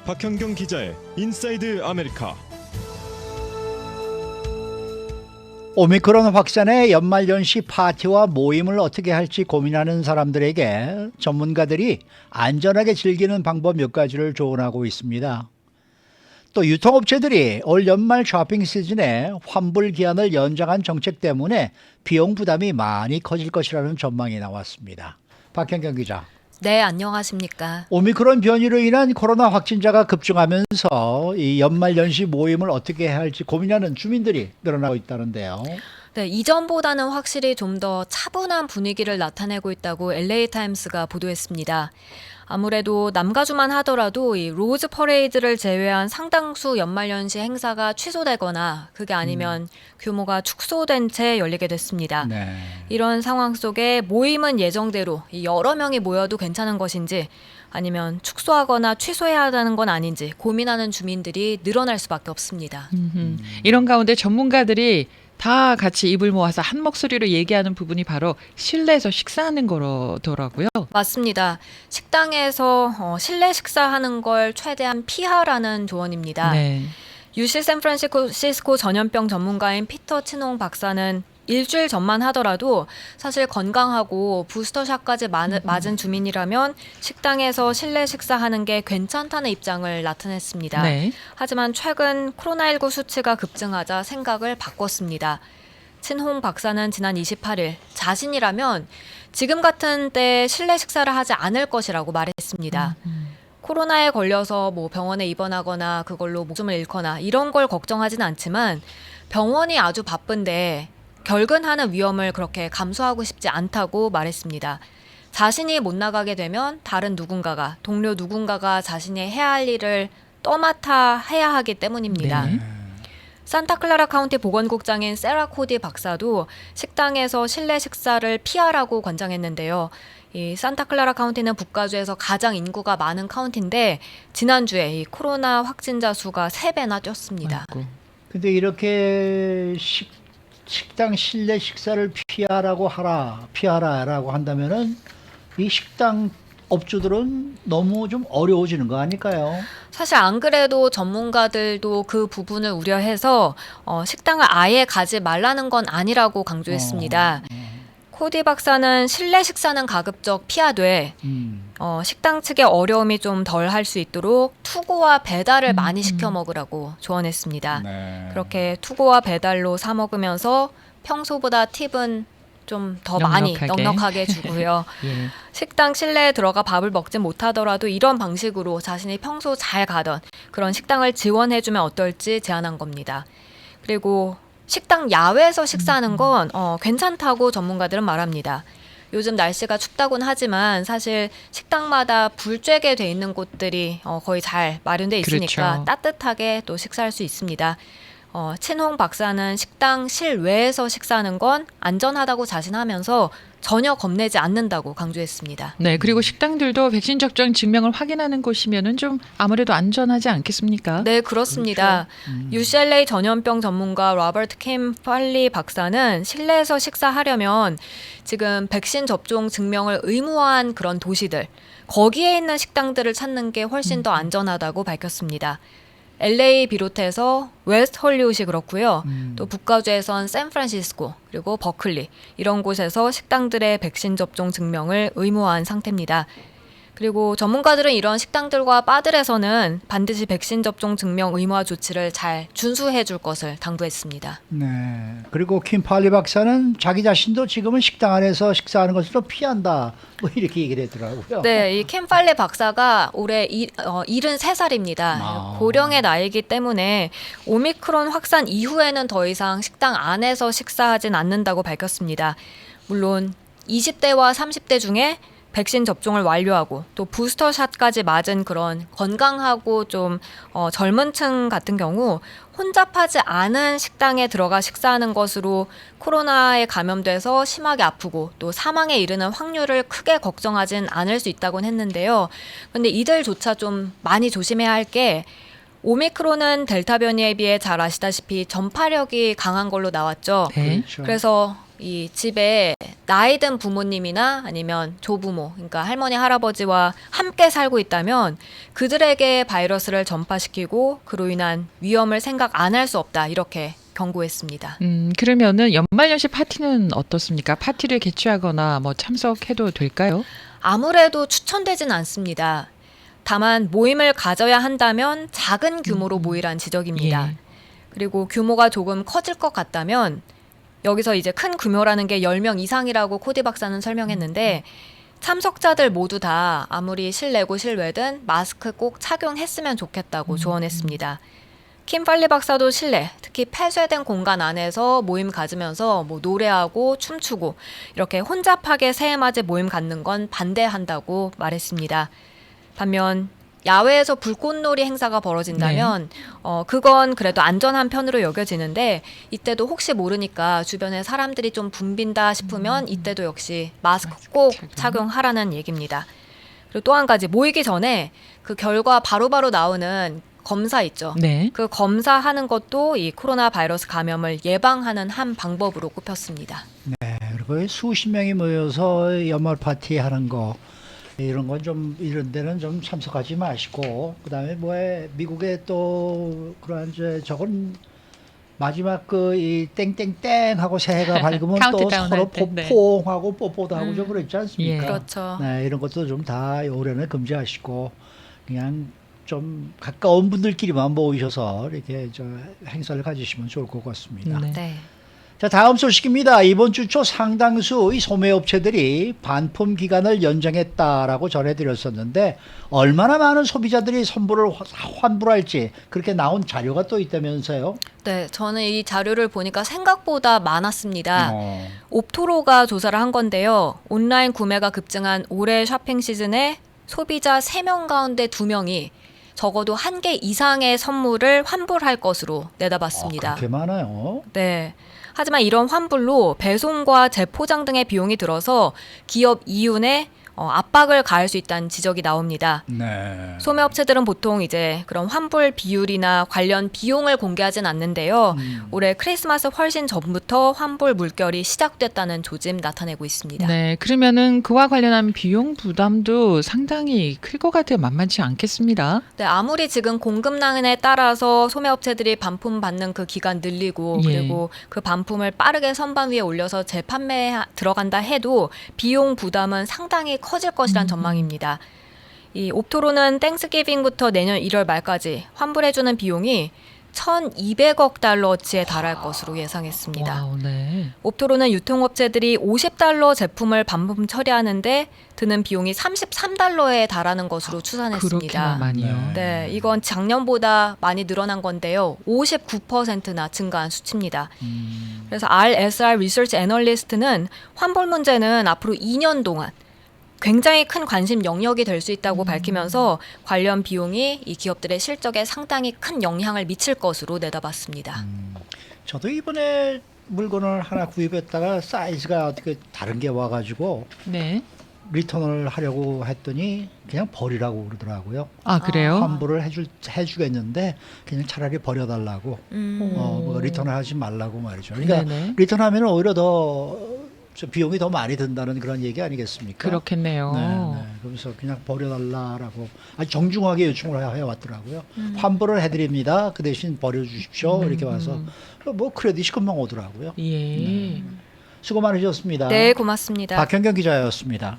박현경 기자의 인사이드 아메리카. 오미크론 확산의 연말연시 파티와 모임을 어떻게 할지 고민하는 사람들에게 전문가들이 안전하게 즐기는 방법 몇 가지를 조언하고 있습니다. 또 유통업체들이 올 연말 쇼핑 시즌에 환불 기한을 연장한 정책 때문에 비용 부담이 많이 커질 것이라는 전망이 나왔습니다. 박현경 기자. 네, 안녕하십니까. 오미크론 변이로 인한 코로나 확진자가 급증하면서 이 연말연시 모임을 어떻게 해야 할지 고민하는 주민들이 늘어나고 있다는데요. 네, 이전보다는 확실히 좀 더 차분한 분위기를 나타내고 있다고 LA타임스가 보도했습니다. 아무래도 남가주만 하더라도 이 로즈 퍼레이드를 제외한 상당수 연말연시 행사가 취소되거나 그게 아니면 규모가 축소된 채 열리게 됐습니다. 네. 이런 상황 속에 모임은 예정대로 여러 명이 모여도 괜찮은 것인지 아니면 축소하거나 취소해야 하는 건 아닌지 고민하는 주민들이 늘어날 수밖에 없습니다. 이런 가운데 전문가들이 다 같이 입을 모아서 한 목소리로 얘기하는 부분이 바로 실내에서 식사하는 거더라고요. 맞습니다. 식당에서 실내 식사하는 걸 최대한 피하라는 조언입니다. 네. UC 샌프란시스코 전염병 전문가인 피터 친홍 박사는 일주일 전만 하더라도 사실 건강하고 부스터샷까지 맞은 주민이라면 식당에서 실내 식사하는 게 괜찮다는 입장을 나타냈습니다. 네. 하지만 최근 코로나19 수치가 급증하자 생각을 바꿨습니다. 친홍 박사는 지난 28일 자신이라면 지금 같은 때 실내 식사를 하지 않을 것이라고 말했습니다. 코로나에 걸려서 병원에 입원하거나 그걸로 목숨을 잃거나 이런 걸 걱정하진 않지만 병원이 아주 바쁜데 결근하는 위험을 그렇게 감수하고 싶지 않다고 말했습니다. 자신이 못 나가게 되면 다른 누군가가, 동료 누군가가 자신이 해야 할 일을 떠맡아 해야 하기 때문입니다. 네. 산타클라라 카운티 보건국장인 세라 코디 박사도 식당에서 실내 식사를 피하라고 권장했는데요. 이 산타클라라 카운티는 북가주에서 가장 인구가 많은 카운티인데 지난주에 이 코로나 확진자 수가 3배나 뛰었습니다. 아이고. 근데 이렇게 식당 실내 식사를 피하라라고 한다면은 이 식당 업주들은 너무 좀 어려워지는 거 아닐까요? 사실 안 그래도 전문가들도 그 부분을 우려해서 식당을 아예 가지 말라는 건 아니라고 강조했습니다. 코디 박사는 실내 식사는 가급적 피하되 식당 측의 어려움이 좀 덜 할 수 있도록 투고와 배달을 많이 시켜 먹으라고 조언했습니다. 네. 그렇게 투고와 배달로 사 먹으면서 평소보다 팁은 좀 더 많이 넉넉하게 주고요. 예. 식당 실내에 들어가 밥을 먹지 못하더라도 이런 방식으로 자신이 평소 잘 가던 그런 식당을 지원해주면 어떨지 제안한 겁니다. 그리고 식당 야외에서 식사하는 건 괜찮다고 전문가들은 말합니다. 요즘 날씨가 춥다고는 하지만 사실 식당마다 불 쬐게 돼 있는 곳들이 거의 잘 마련돼 있으니까 그렇죠. 따뜻하게 또 식사할 수 있습니다. 친홍 박사는 식당 실외에서 식사하는 건 안전하다고 자신하면서 전혀 겁내지 않는다고 강조했습니다. 네, 그리고 식당들도 백신 접종 증명을 확인하는 곳이면은 좀 아무래도 안전하지 않겠습니까? 네, 그렇습니다. UCLA 전염병 전문가 로버트 킴 팔리 박사는 실내에서 식사하려면 지금 백신 접종 증명을 의무화한 그런 도시들, 거기에 있는 식당들을 찾는 게 훨씬 더 안전하다고 밝혔습니다. LA 비롯해서 웨스트 홀리우드이 그렇고요. 또 북가주에선 샌프란시스코 그리고 버클리 이런 곳에서 식당들의 백신 접종 증명을 의무화한 상태입니다. 그리고 전문가들은 이런 식당들과 바들에서는 반드시 백신 접종 증명 의무화 조치를 잘 준수해 줄 것을 당부했습니다. 네. 그리고 킴팔리 박사는 자기 자신도 지금은 식당 안에서 식사하는 것을 좀 피한다. 뭐 이렇게 얘기를 했더라고요. 네, 이 캠팔레 박사가 올해 73살입니다. 아. 고령의 나이기 때문에 오미크론 확산 이후에는 더 이상 식당 안에서 식사하진 않는다고 밝혔습니다. 물론 20대와 30대 중에 백신 접종을 완료하고 또 부스터샷까지 맞은 그런 건강하고 좀 젊은 층 같은 경우 혼잡하지 않은 식당에 들어가 식사하는 것으로 코로나에 감염돼서 심하게 아프고 또 사망에 이르는 확률을 크게 걱정하진 않을 수 있다고는 했는데요. 근데 이들조차 좀 많이 조심해야 할 게 오미크론은 델타 변이에 비해 잘 아시다시피 전파력이 강한 걸로 나왔죠. 네. 그렇죠. 그래서 이 집에 나이 든 부모님이나 아니면 조부모, 그러니까 할머니, 할아버지와 함께 살고 있다면 그들에게 바이러스를 전파시키고 그로 인한 위험을 생각 안 할 수 없다. 이렇게 경고했습니다. 그러면은 연말연시 파티는 어떻습니까? 파티를 개최하거나 뭐 참석해도 될까요? 아무래도 추천되진 않습니다. 다만 모임을 가져야 한다면 작은 규모로 모이란 지적입니다. 예. 그리고 규모가 조금 커질 것 같다면 여기서 이제 큰 규모라는 게 10명 이상이라고 코디 박사는 설명했는데 참석자들 모두 다 아무리 실내고 실외든 마스크 꼭 착용했으면 좋겠다고 조언했습니다. 킴 팔리 박사도 실내, 특히 폐쇄된 공간 안에서 모임 가지면서 뭐 노래하고 춤추고 이렇게 혼잡하게 새해맞이 모임 갖는 건 반대한다고 말했습니다. 반면 야외에서 불꽃놀이 행사가 벌어진다면 그건 그래도 안전한 편으로 여겨지는데 이때도 혹시 모르니까 주변에 사람들이 좀 붐빈다 싶으면 이때도 역시 마스크 꼭 착용하라는 얘기입니다. 그리고 또 한 가지 모이기 전에 그 결과 바로바로 나오는 검사 있죠. 네. 그 검사하는 것도 이 코로나 바이러스 감염을 예방하는 한 방법으로 꼽혔습니다. 네, 그리고 수십 명이 모여서 연말 파티 하는 거 이런 건 좀 이런 데는 좀 참석하지 마시고 그다음에 뭐에 미국에 또 그러한 저건 마지막 그 이 땡땡땡 하고 새해가 밝으면 또 카운트다운 서로 할 때, 네. 포옹하고 뽀뽀도 하고 좀 그랬지 않습니까? 예. 그렇죠. 네, 이런 것도 좀 다 올해는 금지하시고 그냥 좀 가까운 분들끼리만 모이셔서 이렇게 저 행사를 가지시면 좋을 것 같습니다. 네. 네. 자, 다음 소식입니다. 이번 주 초 상당수 이 소매업체들이 반품 기간을 연장했다라고 전해드렸었는데 얼마나 많은 소비자들이 선물을 환불할지 그렇게 나온 자료가 또 있다면서요? 네, 저는 이 자료를 보니까 생각보다 많았습니다. 어. 옵토로가 조사를 한 건데요. 온라인 구매가 급증한 올해 쇼핑 시즌에 소비자 3명 가운데 2명이 적어도 1개 이상의 선물을 환불할 것으로 내다봤습니다. 그렇게 많아요? 네. 하지만 이런 환불로 배송과 재포장 등의 비용이 들어서 기업 이윤에 압박을 가할 수 있다는 지적이 나옵니다. 네. 소매업체들은 보통 이제 그런 환불 비율이나 관련 비용을 공개하진 않는데요. 올해 크리스마스 훨씬 전부터 환불 물결이 시작됐다는 조짐 나타내고 있습니다. 네, 그러면은 그와 관련한 비용 부담도 상당히 클 것 같아요. 만만치 않겠습니다. 네, 아무리 지금 공급량에 따라서 소매업체들이 반품 받는 그 기간 늘리고 예. 그리고 그 반품을 빠르게 선반 위에 올려서 재판매에 들어간다 해도 비용 부담은 상당히 커질 것이란 전망입니다. 이 옵토로는 땡스기빙부터 내년 1월 말까지 환불해주는 비용이 1,200억 달러치에 달할 것으로 예상했습니다. 와우, 네. 옵토로는 유통업체들이 50달러 제품을 반품 처리하는데 드는 비용이 33달러에 달하는 것으로 그렇게나 추산했습니다. 많이요. 네, 이건 작년보다 많이 늘어난 건데요. 59%나 증가한 수치입니다. 그래서 RSR 리서치 애널리스트는 환불 문제는 앞으로 2년 동안 굉장히 큰 관심 영역이 될 수 있다고 밝히면서 관련 비용이 이 기업들의 실적에 상당히 큰 영향을 미칠 것으로 내다봤습니다. 저도 이번에 물건을 하나 구입했다가 사이즈가 어떻게 다른 게 와가지고 네. 리턴을 하려고 했더니 그냥 버리라고 그러더라고요. 아, 그래요? 환불을 해주겠는데 그냥 차라리 버려달라고 뭐 리턴을 하지 말라고 말이죠. 그러니까 네네. 리턴하면 오히려 더 비용이 더 많이 든다는 그런 얘기 아니겠습니까? 그렇겠네요. 네. 그래서 그냥 버려달라라고 아주 정중하게 요청을 해왔더라고요. 환불을 해드립니다. 그 대신 버려주십시오. 이렇게 와서 뭐 크레딧이 금방 오더라고요. 예. 수고 많으셨습니다. 네, 고맙습니다. 박현경 기자였습니다.